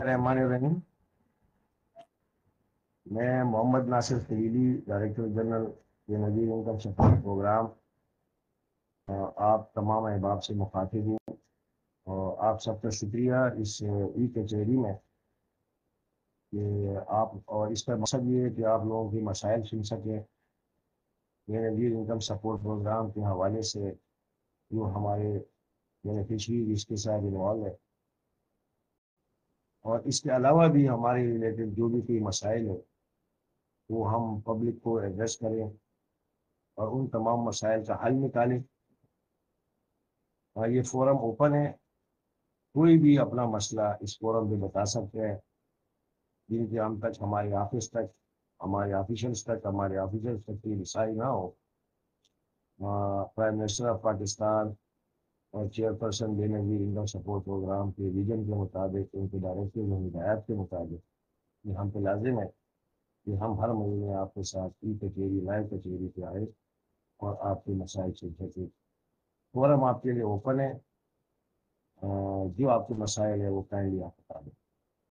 रहमान रहीम। मैं Mohammad Nasir Khalili, director general Benazir income support programme, आप तमाम अहबाब से मुखातिब हूँ। और आप सबका शुक्रिया इस ई कचहरी में कि आप, और इसका मकसद ये है कि आप लोगों की मसाइल सुन सकें बेनज़ीर इनकम सपोर्ट प्रोग्राम के हवाले से, जो हमारे बेनिफिशरीज इसके साथ इन्वॉल्व है, और इसके अलावा भी हमारे रिलेटेड जो भी कोई मसाइल है वो हम पब्लिक को एड्रेस करें और उन तमाम मसाइल का हल निकालें। और ये फोरम ओपन है, कोई भी अपना मसला इस फोरम पे बता सकते हैं, जिनके हम तक, हमारे ऑफिस तक, हमारे ऑफिशियल्स तक, हमारे ऑफिसर्स तक की रसाई ना हो। प्राइम मिनिस्टर ऑफ पाकिस्तान और chairperson Benazir income support programme के विजन के मुताबिक, उनके डायरेक्टिव और हिदायत के मुताबिक ये हम पे लाजिम है कि हम हर महीने आपके साथ ई कचहरी, लाइव कचहरी पे आए और आपके मसाइल सुन सके। फोरम आपके लिए ओपन है। जो आपके मसाइल है वो काइंडली आप बता दें।